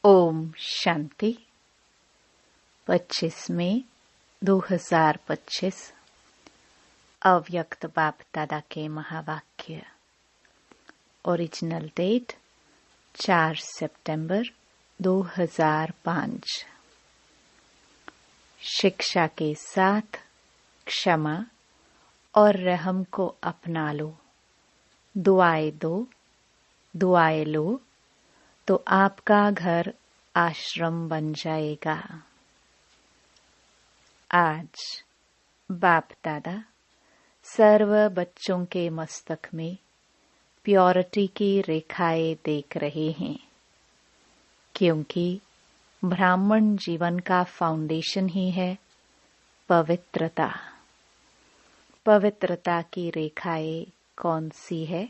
ओम शांति। 25 मई 2025 अव्यक्त बाप दादा के महावाक्य। ओरिजिनल डेट 4 सितंबर 2005। शिक्षा के साथ क्षमा और रहम को अपना लो। दुआएं दो, दुआएं लो तो आपका घर आश्रम बन जाएगा। आज बाप दादा सर्व बच्चों के मस्तक में प्योरिटी की रेखाएं देख रहे हैं, क्योंकि ब्राह्मण जीवन का फाउंडेशन ही है पवित्रता। पवित्रता की रेखाएं कौन सी है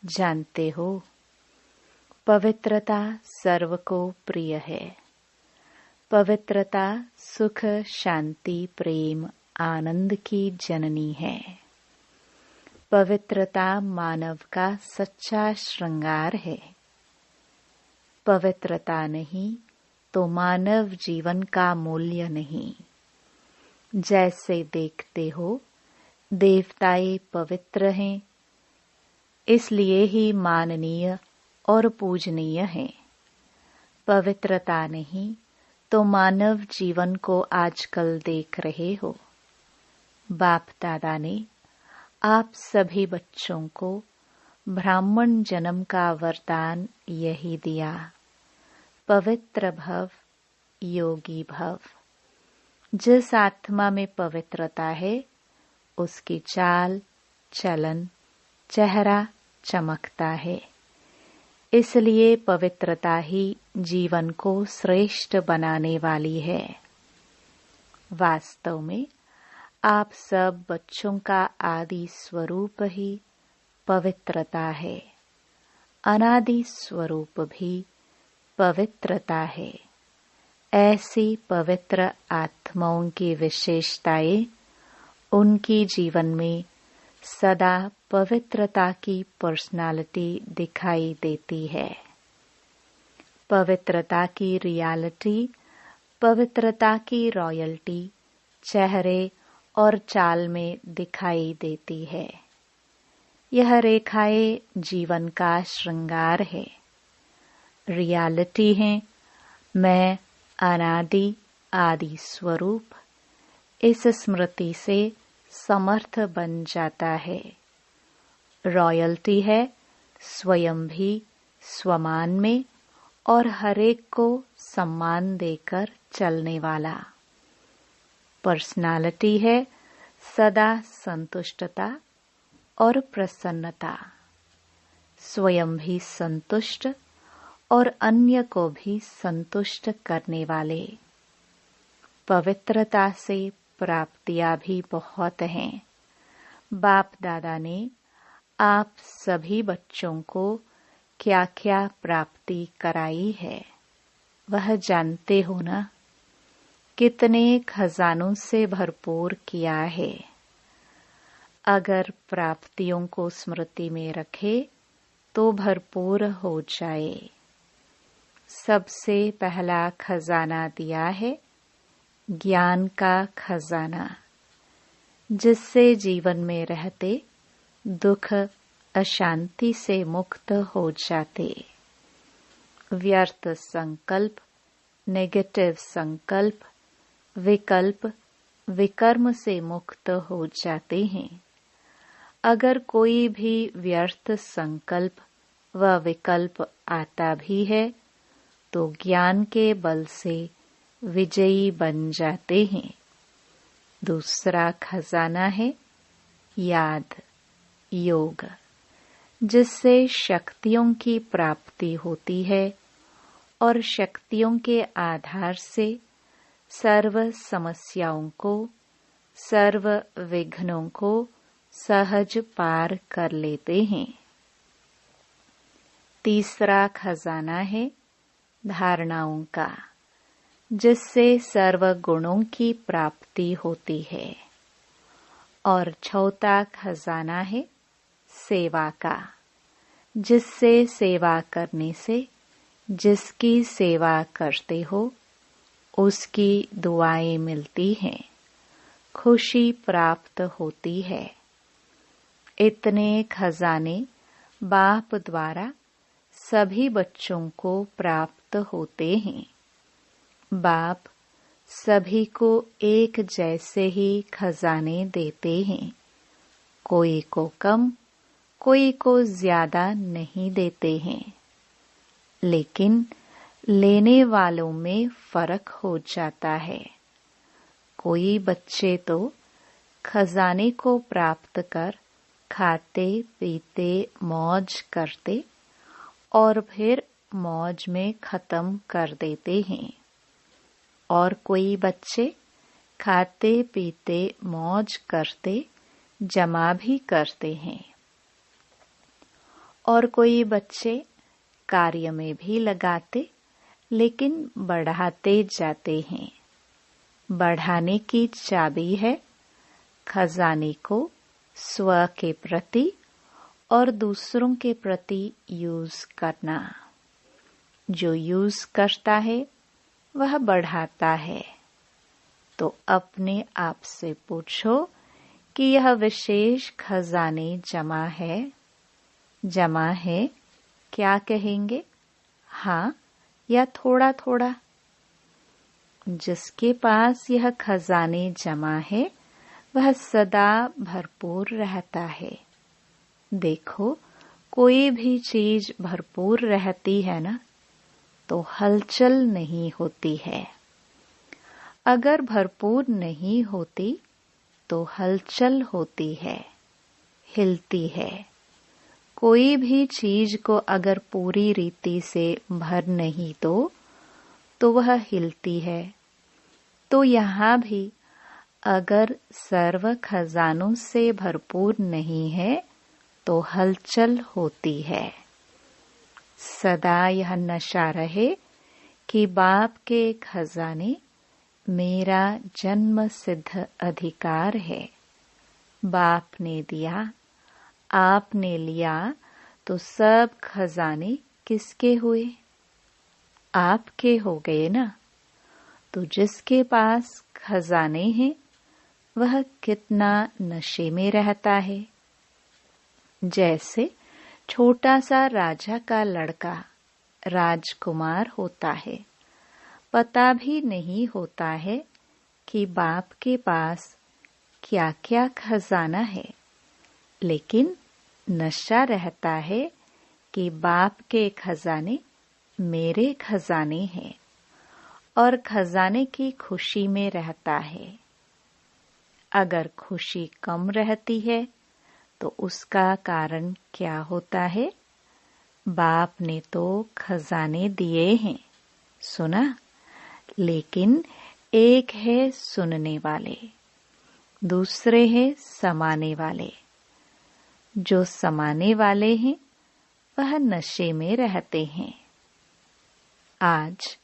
जानते हो? पवित्रता सर्व को प्रिय है। पवित्रता सुख, शांति, प्रेम, आनंद की जननी है। पवित्रता मानव का सच्चा श्रृंगार है। पवित्रता नहीं तो मानव जीवन का मूल्य नहीं। जैसे देखते हो देवताएं पवित्र हैं, इसलिए ही माननीय और पूजनीय है। पवित्रता नहीं तो मानव जीवन को आजकल देख रहे हो। बाप दादा ने आप सभी बच्चों को ब्राह्मण जन्म का वरदान यही दिया, पवित्र भव, योगी भव। जिस आत्मा में पवित्रता है उसकी चाल, चलन, चेहरा चमकता है। इसलिए पवित्रता ही जीवन को श्रेष्ठ बनाने वाली है। वास्तव में आप सब बच्चों का आदि स्वरूप ही पवित्रता है। अनादि स्वरूप भी पवित्रता है। ऐसी पवित्र आत्माओं की विशेषताएं उनकी जीवन में सदा पवित्रता की पर्सनालिटी दिखाई देती है। पवित्रता की रियलिटी, पवित्रता की रॉयल्टी चेहरे और चाल में दिखाई देती है। यह रेखाएं जीवन का श्रृंगार है। रियलिटी है मैं अनादि आदि स्वरूप। इस स्मृति से समर्थ बन जाता है। रॉयल्टी है स्वयं भी स्वमान में और हरेक को सम्मान देकर चलने वाला। पर्सनालिटी है सदा संतुष्टता और प्रसन्नता। स्वयं भी संतुष्ट और अन्य को भी संतुष्ट करने वाले। पवित्रता से प्राप्तियां भी बहुत हैं। बाप दादा ने आप सभी बच्चों को क्या क्या प्राप्ति कराई है वह जानते हो ना? कितने खजानों से भरपूर किया है। अगर प्राप्तियों को स्मृति में रखे तो भरपूर हो जाए। सबसे पहला खजाना दिया है ज्ञान का खजाना, जिससे जीवन में रहते दुख, अशांति से मुक्त हो जाते। व्यर्थ संकल्प, नेगेटिव संकल्प, विकल्प, विकर्म से मुक्त हो जाते हैं। अगर कोई भी व्यर्थ संकल्प व विकल्प आता भी है तो ज्ञान के बल से विजयी बन जाते हैं। दूसरा खजाना है याद, योग, जिससे शक्तियों की प्राप्ति होती है और शक्तियों के आधार से सर्व समस्याओं को, सर्व विघ्नों को सहज पार कर लेते हैं। तीसरा खजाना है धारणाओं का, जिससे सर्व गुणों की प्राप्ति होती है। और चौथा खजाना है सेवा का, जिससे सेवा करने से जिसकी सेवा करते हो उसकी दुआएं मिलती हैं, खुशी प्राप्त होती है। इतने खजाने बाप द्वारा सभी बच्चों को प्राप्त होते हैं। बाप सभी को एक जैसे ही खजाने देते हैं, कोई को कम कोई को ज्यादा नहीं देते हैं, लेकिन लेने वालों में फर्क हो जाता है। कोई बच्चे तो खजाने को प्राप्त कर खाते पीते मौज करते और फिर मौज में खत्म कर देते हैं, और कोई बच्चे खाते पीते मौज करते जमा भी करते हैं, और कोई बच्चे कार्य में भी लगाते लेकिन बढ़ाते जाते हैं। बढ़ाने की चाबी है खजाने को स्व के प्रति और दूसरों के प्रति यूज करना। जो यूज करता है वह बढ़ाता है। तो अपने आप से पूछो कि यह विशेष खजाने जमा है, क्या कहेंगे, हाँ या थोड़ा थोड़ा? जिसके पास यह खजाने जमा है वह सदा भरपूर रहता है। देखो, कोई भी चीज भरपूर रहती है ना, तो हलचल नहीं होती है। अगर भरपूर नहीं होती तो हलचल होती है, हिलती है। कोई भी चीज को अगर पूरी रीति से भर नहीं तो वह हिलती है। तो यहाँ भी अगर सर्व खजानों से भरपूर नहीं है तो हलचल होती है। सदा यह नशा रहे कि बाप के खजाने मेरा जन्म सिद्ध अधिकार है। बाप ने दिया, आपने लिया, तो सब खजाने किसके हुए? आपके हो गए ना। तो जिसके पास खजाने हैं वह कितना नशे में रहता है। जैसे छोटा सा राजा का लड़का राजकुमार होता है, पता भी नहीं होता है कि बाप के पास क्या क्या खजाना है, लेकिन नशा रहता है कि बाप के खजाने मेरे खजाने हैं, और खजाने की खुशी में रहता है। अगर खुशी कम रहती है तो उसका कारण क्या होता है? बाप ने तो खजाने दिए हैं, सुना, लेकिन एक है सुनने वाले, दूसरे है समाने वाले। जो समाने वाले हैं वह नशे में रहते हैं। आज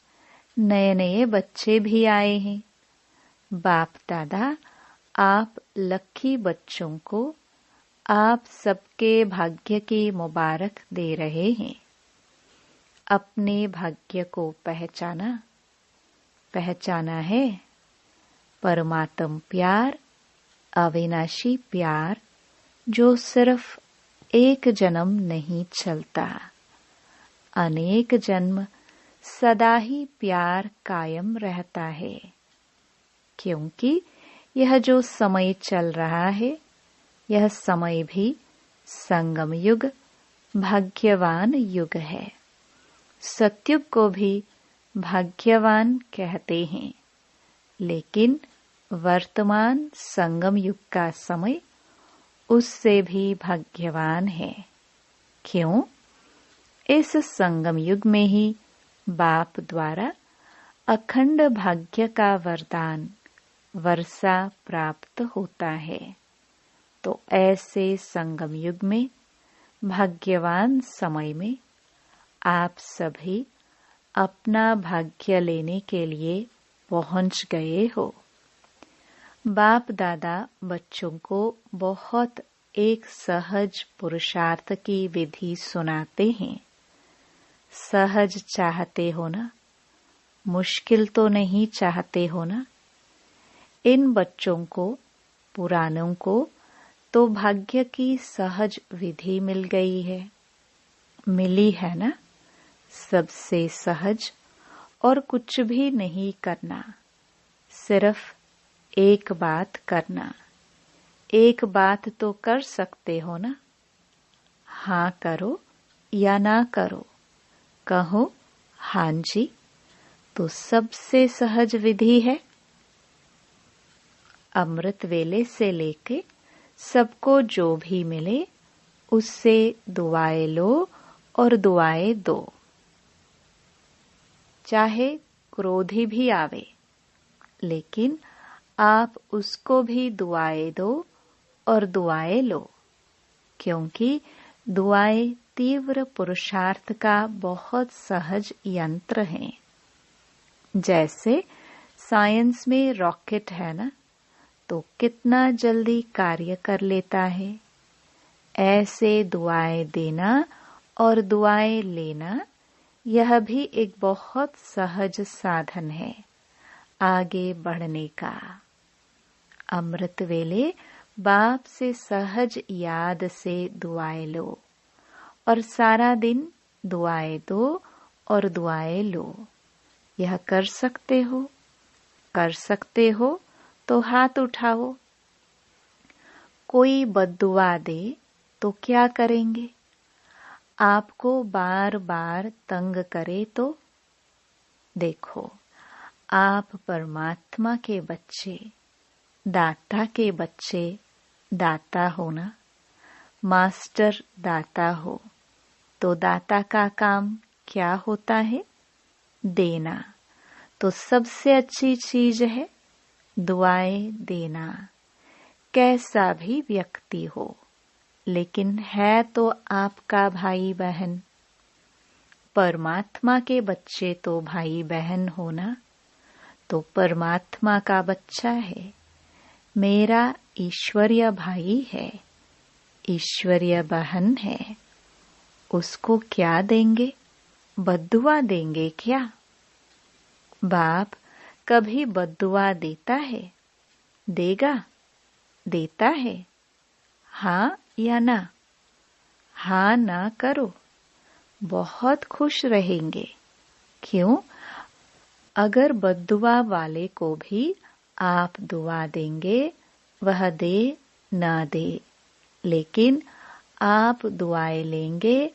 नए नए बच्चे भी आए हैं। बाप दादा आप लक्की बच्चों को आप सबके भाग्य की मुबारक दे रहे हैं। अपने भाग्य को पहचाना है। परमात्म प्यार, अविनाशी प्यार, जो सिर्फ एक जन्म नहीं चलता, अनेक जन्म सदा ही प्यार कायम रहता है। क्योंकि यह जो समय चल रहा है, यह समय भी संगम युग, भाग्यवान युग है। सतयुग को भी भाग्यवान कहते हैं, लेकिन वर्तमान संगम युग का समय उससे भी भाग्यवान है। क्यों? इस संगम युग में ही बाप द्वारा अखंड भाग्य का वरदान वर्षा प्राप्त होता है। तो ऐसे संगम युग में, भाग्यवान समय में आप सभी अपना भाग्य लेने के लिए पहुंच गए हो। बाप दादा बच्चों को बहुत एक सहज पुरुषार्थ की विधि सुनाते हैं। सहज चाहते हो ना, मुश्किल तो नहीं चाहते हो ना। इन बच्चों को, पुरानों को तो भाग्य की सहज विधि मिल गई है, मिली है ना, सबसे सहज। और कुछ भी नहीं करना, सिर्फ एक बात करना। एक बात तो कर सकते हो ना, हाँ करो या ना करो, कहो हाँ जी, तो सबसे सहज विधि है। अमृत वेले से लेके सबको जो भी मिले उससे दुआएं लो और दुआएं दो। चाहे क्रोधी भी आवे, लेकिन आप उसको भी दुआएं दो और दुआएं लो, क्योंकि दुआएं तीव्र पुरुषार्थ का बहुत सहज यंत्र हैं। जैसे साइंस में रॉकेट है ना, तो कितना जल्दी कार्य कर लेता है। ऐसे दुआएं देना और दुआएं लेना, यह भी एक बहुत सहज साधन है आगे बढ़ने का। अमृत वेले बाप से सहज याद से दुआएं लो और सारा दिन दुआएं दो और दुआएं लो। यह कर सकते हो? कर सकते हो तो हाथ उठाओ। कोई बद्दुआ दे तो क्या करेंगे? आपको बार बार तंग करे तो? देखो, आप परमात्मा के बच्चे, दाता के बच्चे, दाता हो ना, मास्टर दाता हो, तो दाता का काम क्या होता है? देना। तो सबसे अच्छी चीज है दुआएं देना। कैसा भी व्यक्ति हो, लेकिन है तो आपका भाई बहन। परमात्मा के बच्चे तो भाई बहन हो ना, तो परमात्मा का बच्चा है, मेरा ईश्वरीय भाई है, ईश्वरीय बहन है। उसको क्या देंगे? बद्दुआ देंगे क्या? बाप कभी बद्दुआ देता है? देगा? देता है? हाँ या ना? हाँ ना करो, बहुत खुश रहेंगे। क्यों? अगर बद्दुआ वाले को भी आप दुआ देंगे, वह दे ना दे, लेकिन आप दुआएं लेंगे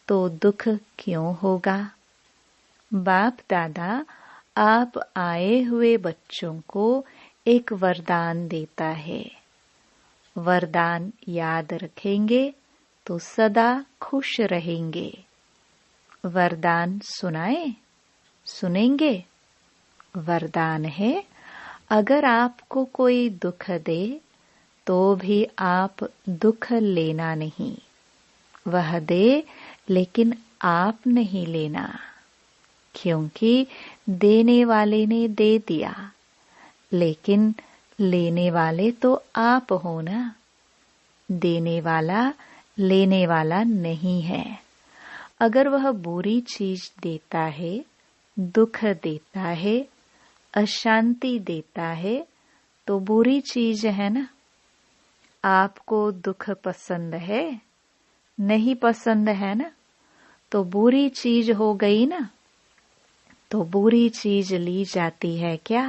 तो दुख क्यों होगा? बाप दादा आप आए हुए बच्चों को एक वरदान देता है। वरदान याद रखेंगे तो सदा खुश रहेंगे। वरदान सुनाए? सुनेंगे? वरदान है, अगर आपको कोई दुख दे तो भी आप दुख लेना नहीं। वह दे, लेकिन आप नहीं लेना, क्योंकि देने वाले ने दे दिया, लेकिन लेने वाले तो आप हो ना। देने वाला लेने वाला नहीं है। अगर वह बुरी चीज देता है, दुख देता है, अशांति देता है, तो बुरी चीज है ना। आपको दुख पसंद है? नहीं पसंद है ना, तो बुरी चीज हो गई ना। तो बुरी चीज ली जाती है क्या?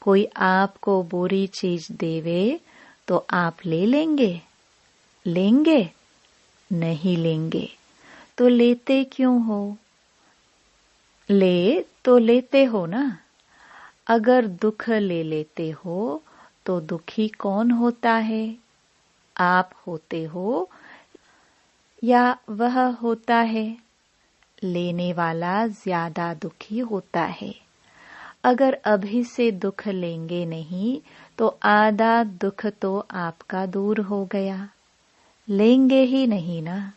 कोई आपको बुरी चीज देवे तो आप ले लेंगे? लेंगे? नहीं लेंगे। तो लेते क्यों हो? ले तो लेते हो ना। अगर दुख ले लेते हो तो दुखी कौन होता है? आप होते हो या वह होता है? लेने वाला ज्यादा दुखी होता है। अगर अभी से दुख लेंगे नहीं तो आधा दुख तो आपका दूर हो गया। लेंगे ही नहीं ना।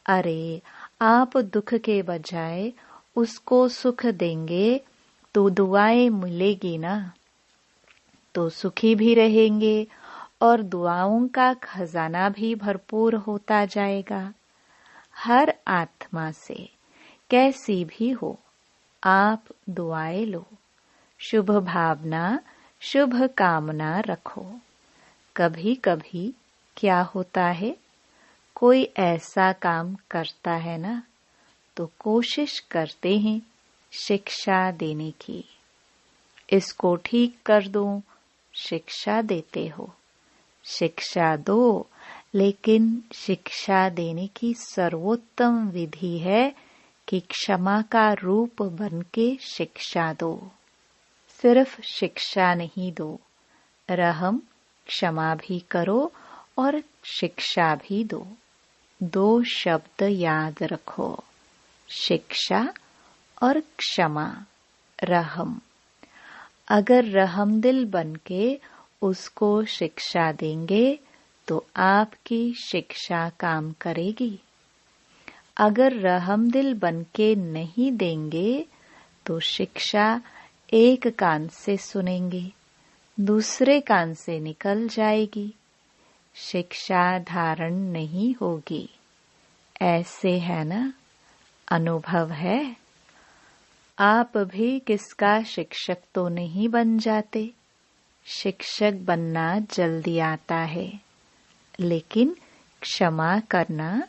अरे, आप दुख के बजाय उसको सुख देंगे तो दुआएं मिलेगी ना, तो सुखी भी रहेंगे और दुआओं का खजाना भी भरपूर होता जाएगा। हर आत्मा से कैसी भी हो, आप दुआएं लो, शुभ भावना शुभ कामना रखो। कभी कभी क्या होता है, कोई ऐसा काम करता है ना, तो कोशिश करते हैं शिक्षा देने की। इसको ठीक कर दो, शिक्षा देते हो। शिक्षा दो, लेकिन शिक्षा देने की सर्वोत्तम विधि है कि क्षमा का रूप बनके शिक्षा दो। सिर्फ शिक्षा नहीं दो, रहम क्षमा भी करो और शिक्षा भी दो। दो शब्द याद रखो, शिक्षा और क्षमा, रहम। अगर रहम दिल बनके उसको शिक्षा देंगे तो आपकी शिक्षा काम करेगी। अगर रहम दिल बनके नहीं देंगे तो शिक्षा एक कान से सुनेंगे, दूसरे कान से निकल जाएगी, शिक्षा धारण नहीं होगी। ऐसे है ना, अनुभव है। आप भी किसका शिक्षक तो नहीं बन जाते। शिक्षक बनना जल्दी आता है, लेकिन क्षमा करना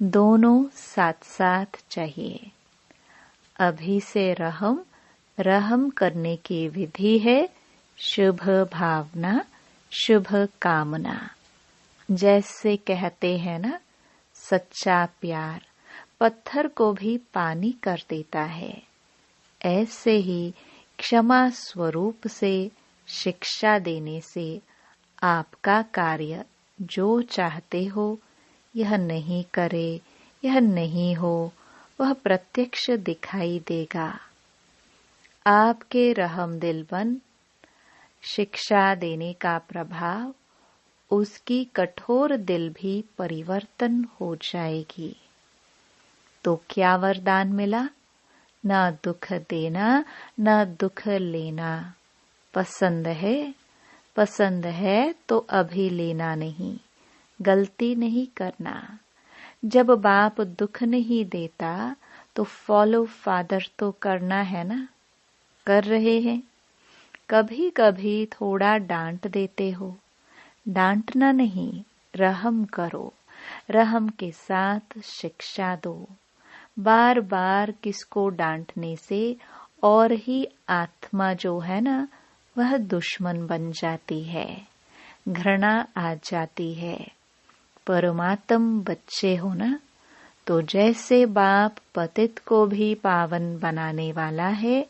दोनों साथ साथ चाहिए। अभी से रहम करने की विधि है शुभ भावना शुभ कामना। जैसे कहते हैं ना, सच्चा प्यार पत्थर को भी पानी कर देता है। ऐसे ही क्षमा स्वरूप से शिक्षा देने से आपका कार्य जो चाहते हो, यह नहीं करे, यह नहीं हो, वह प्रत्यक्ष दिखाई देगा। आपके रहम दिल बन शिक्षा देने का प्रभाव उसकी कठोर दिल भी परिवर्तन हो जाएगी। तो क्या वरदान मिला? न दुख देना न दुख लेना। पसंद है तो अभी लेना नहीं, गलती नहीं करना। जब बाप दुख नहीं देता तो फॉलो फादर तो करना है ना, कर रहे हैं। कभी कभी थोड़ा डांट देते हो, डांटना नहीं, रहम करो, रहम के साथ शिक्षा दो। बार बार किसको डांटने से और ही आत्मा जो है ना, वह दुश्मन बन जाती है, घृणा आ जाती है। परमात्म बच्चे हो ना, तो जैसे बाप पतित को भी पावन बनाने वाला है,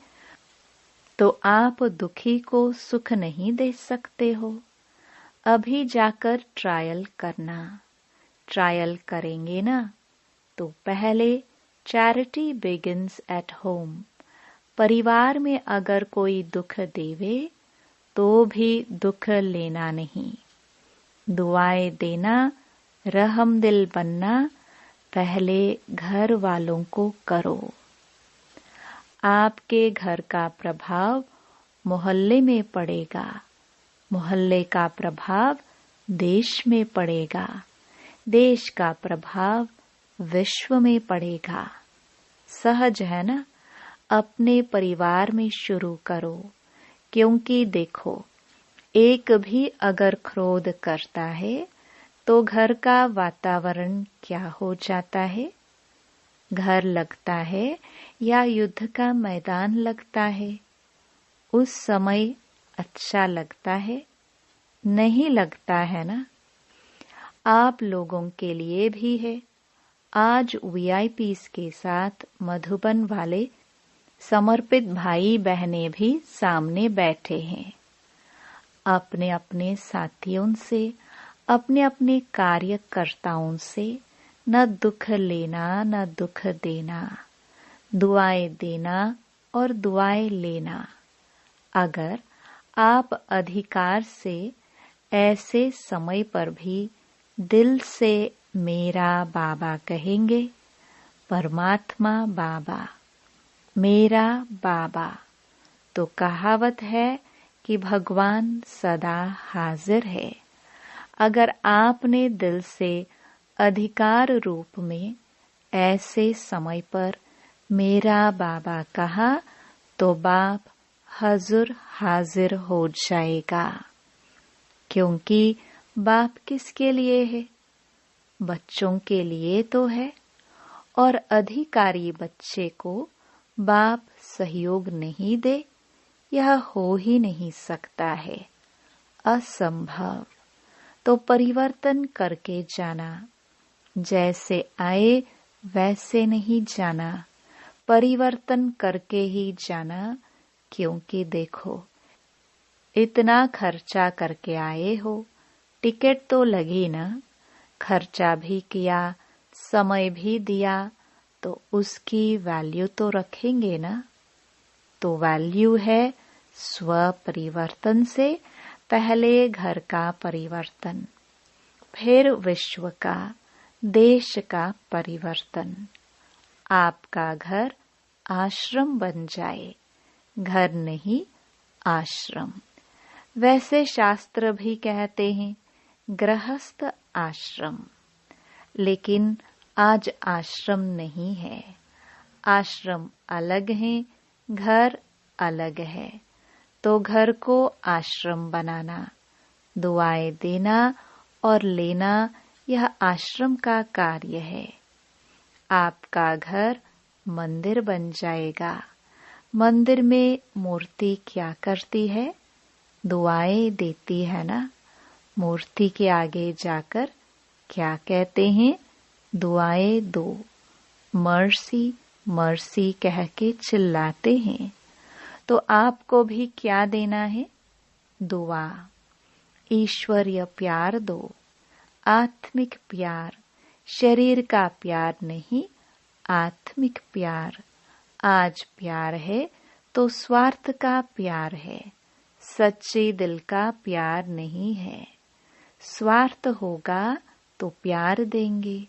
तो आप दुखी को सुख नहीं दे सकते हो। अभी जाकर ट्रायल करना। ट्रायल करेंगे ना, तो पहले चैरिटी बिगिंस एट होम। परिवार में अगर कोई दुख देवे तो भी दुख लेना नहीं। दुआएं देना, रहम दिल बनना पहले घर वालों को करो। आपके घर का प्रभाव मोहल्ले में पड़ेगा, मोहल्ले का प्रभाव देश में पड़ेगा, देश का प्रभाव विश्व में पड़ेगा। सहज है ना, अपने परिवार में शुरू करो। क्योंकि देखो, एक भी अगर क्रोध करता है तो घर का वातावरण क्या हो जाता है? घर लगता है या युद्ध का मैदान लगता है? उस समय अच्छा लगता है? नहीं लगता है ना। आप लोगों के लिए भी है। आज VIPs के साथ मधुबन वाले समर्पित भाई बहनें भी सामने बैठे हैं। अपने अपने साथियों से, अपने अपने कार्यकर्ताओं से न दुख लेना न दुख देना, दुआएं देना और दुआएं लेना। अगर आप अधिकार से ऐसे समय पर भी दिल से मेरा बाबा कहेंगे, परमात्मा बाबा, मेरा बाबा, तो कहावत है कि भगवान सदा हाजिर है। अगर आपने दिल से अधिकार रूप में ऐसे समय पर मेरा बाबा कहा तो बाप हजूर हाजिर हो जाएगा। क्योंकि बाप किसके लिए है? बच्चों के लिए तो है। और अधिकारी बच्चे को बाप सहयोग नहीं दे, यह हो ही नहीं सकता है, असंभव। तो परिवर्तन करके जाना, जैसे आए वैसे नहीं जाना, परिवर्तन करके ही जाना। क्योंकि देखो, इतना खर्चा करके आए हो, टिकट तो लगी ना, खर्चा भी किया, समय भी दिया, तो उसकी वैल्यू तो रखेंगे ना। तो वैल्यू है स्व परिवर्तन से पहले घर का परिवर्तन, फिर विश्व का, देश का परिवर्तन। आपका घर आश्रम बन जाए, घर नहीं आश्रम। वैसे शास्त्र भी कहते हैं गृहस्थ आश्रम, लेकिन आज आश्रम नहीं है। आश्रम अलग है, घर अलग है। तो घर को आश्रम बनाना, दुआएं देना और लेना, यह आश्रम का कार्य है। आपका घर मंदिर बन जाएगा। मंदिर में मूर्ति क्या करती है? दुआएं देती है ना। मूर्ति के आगे जाकर क्या कहते हैं? दुआएं दो, मर्सी मर्सी कह के चिल्लाते हैं। तो आपको भी क्या देना है? दुआ, ईश्वरीय प्यार दो, आत्मिक प्यार, शरीर का प्यार नहीं, आत्मिक प्यार। आज प्यार है तो स्वार्थ का प्यार है, सच्चे दिल का प्यार नहीं है। स्वार्थ होगा तो प्यार देंगे,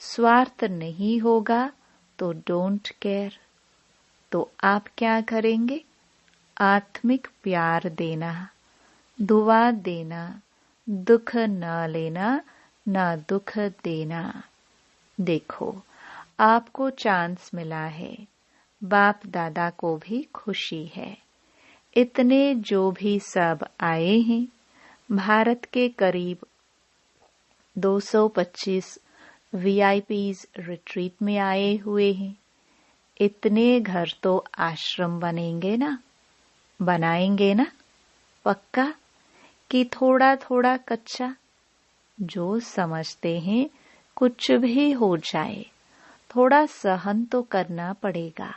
स्वार्थ नहीं होगा तो डोंट केयर। तो आप क्या करेंगे? आत्मिक प्यार देना, दुआ देना, दुख न लेना, न दुख देना। देखो, आपको चांस मिला है, बाप दादा को भी खुशी है। इतने जो भी सब आए हैं, भारत के करीब 225 VIPs रिट्रीट में आए हुए हैं। इतने घर तो आश्रम बनेंगे ना, बनाएंगे ना, पक्का कि थोड़ा थोड़ा कच्चा? जो समझते हैं कुछ भी हो जाए, थोड़ा सहन तो करना पड़ेगा।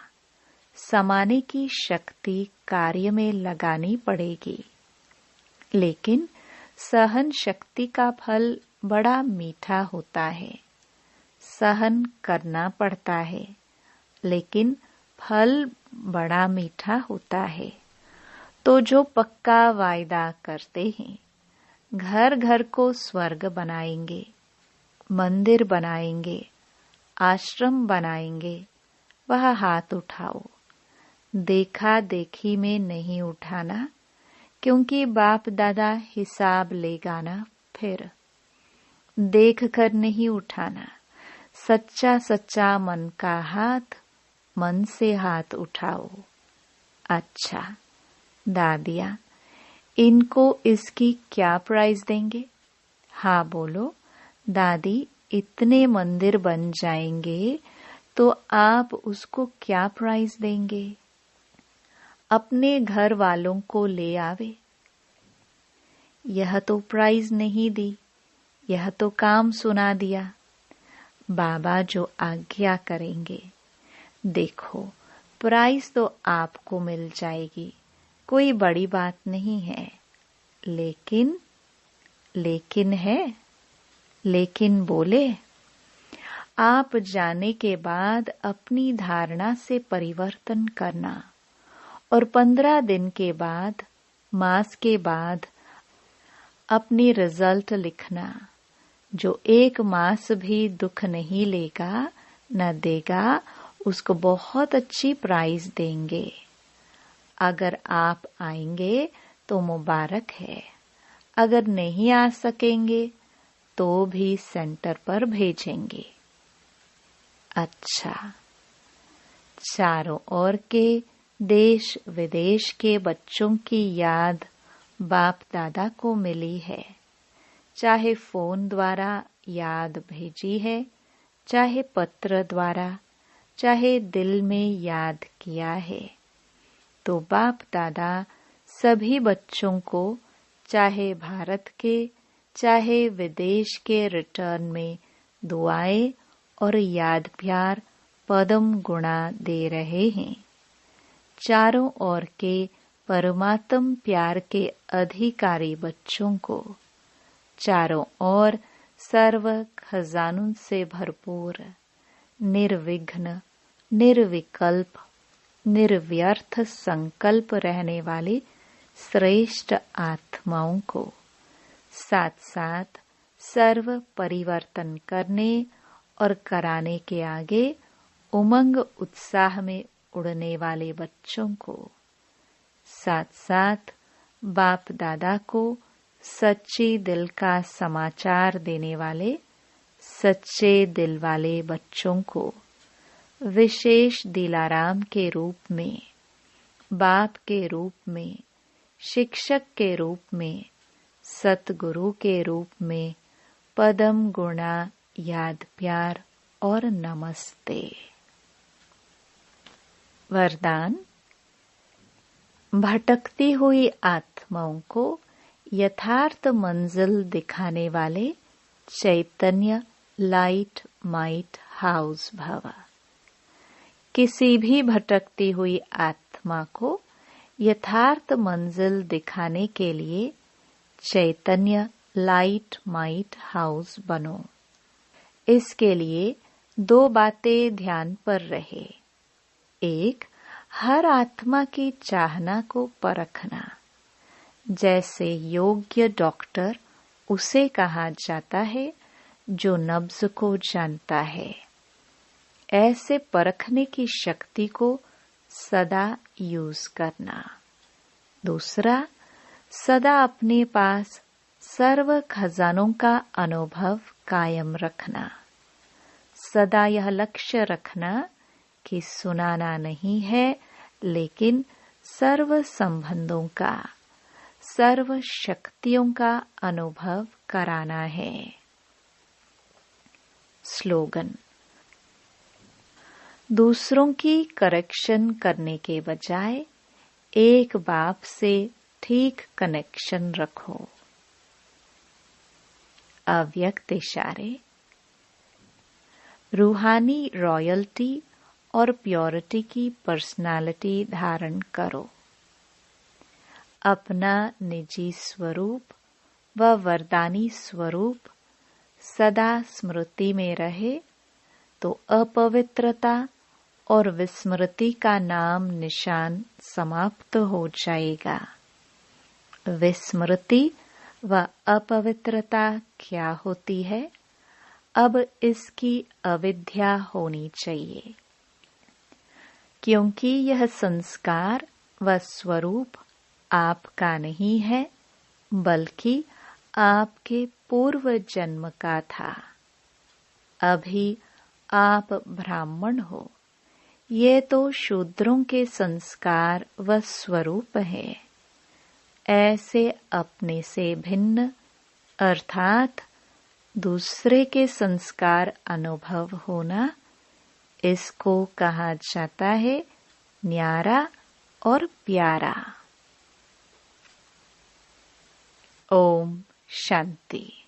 समाने की शक्ति कार्य में लगानी पड़ेगी। लेकिन सहन शक्ति का फल बड़ा मीठा होता है। सहन करना पड़ता है, लेकिन फल बड़ा मीठा होता है। तो जो पक्का वायदा करते हैं, घर घर को स्वर्ग बनाएंगे, मंदिर बनाएंगे, आश्रम बनाएंगे, वह हाथ उठाओ। देखा देखी में नहीं उठाना, क्योंकि बाप दादा हिसाब लेगा ना। फिर देख कर नहीं उठाना, सच्चा सच्चा मन का हाथ, मन से हाथ उठाओ। अच्छा दादिया, इनको इसकी क्या प्राइस देंगे? हाँ बोलो दादी, इतने मंदिर बन जाएंगे तो आप उसको क्या प्राइस देंगे? अपने घर वालों को ले आवे। यह तो प्राइज नहीं दी, यह तो काम सुना दिया। बाबा जो आज्ञा करेंगे, देखो प्राइज तो आपको मिल जाएगी, कोई बड़ी बात नहीं है। लेकिन बोले, आप जाने के बाद अपनी धारणा से परिवर्तन करना और 15 दिन के बाद, मास के बाद अपनी रिजल्ट लिखना। जो 1 मास भी दुख नहीं लेगा न देगा, उसको बहुत अच्छी प्राइज देंगे। अगर आप आएंगे तो मुबारक है, अगर नहीं आ सकेंगे तो भी सेंटर पर भेजेंगे। अच्छा, चारों ओर के देश विदेश के बच्चों की याद बाप दादा को मिली है। चाहे फोन द्वारा याद भेजी है, चाहे पत्र द्वारा, चाहे दिल में याद किया है, तो बाप दादा सभी बच्चों को चाहे भारत के चाहे विदेश के रिटर्न में दुआएं और याद प्यार पदम गुणा दे रहे हैं। चारों ओर के परमात्म प्यार के अधिकारी बच्चों को चारों ओर सर्व खजानों से भरपूर, निर्विघ्न, निर्विकल्प, निर्व्यर्थ संकल्प रहने वाले श्रेष्ठ आत्माओं को साथ साथ सर्व परिवर्तन करने और कराने के आगे उमंग उत्साह में उड़ने वाले बच्चों को साथ साथ बाप दादा को सच्चे दिल का समाचार देने वाले सच्चे दिल वाले बच्चों को विशेष दिलाराम के रूप में, बाप के रूप में, शिक्षक के रूप में, सतगुरु के रूप में पदम गुणा याद प्यार और नमस्ते। वरदान। भटकती हुई आत्माओं को यथार्थ मंजिल दिखाने वाले चैतन्य लाइट माइट हाउस भव। किसी भी भटकती हुई आत्मा को यथार्थ मंजिल दिखाने के लिए चैतन्य लाइट माइट हाउस बनो। इसके लिए दो बातें ध्यान पर रहे। एक, हर आत्मा की चाहना को परखना। जैसे योग्य डॉक्टर उसे कहा जाता है जो नब्ज को जानता है, ऐसे परखने की शक्ति को सदा यूज करना। दूसरा, सदा अपने पास सर्व खजानों का अनुभव कायम रखना। सदा यह लक्ष्य रखना कि सुनाना नहीं है, लेकिन सर्व संबंधों का, सर्व शक्तियों का अनुभव कराना है। स्लोगन। दूसरों की करेक्शन करने के बजाय एक बाप से ठीक कनेक्शन रखो। अव्यक्त इशारे। रूहानी रॉयल्टी और प्योरिटी की पर्सनालिटी धारण करो। अपना निजी स्वरूप व वरदानी स्वरूप सदा स्मृति में रहे तो अपवित्रता और विस्मृति का नाम निशान समाप्त हो जाएगा। विस्मृति व अपवित्रता क्या होती है? अब इसकी अविद्या होनी चाहिए, क्योंकि यह संस्कार व स्वरूप आपका नहीं है, बल्कि आपके पूर्व जन्म का था। अभी आप ब्राह्मण हो, ये तो शूद्रों के संस्कार व स्वरूप है। ऐसे अपने से भिन्न अर्थात दूसरे के संस्कार अनुभव होना, इसको कहा जाता है न्यारा और प्यारा। ओम शांति।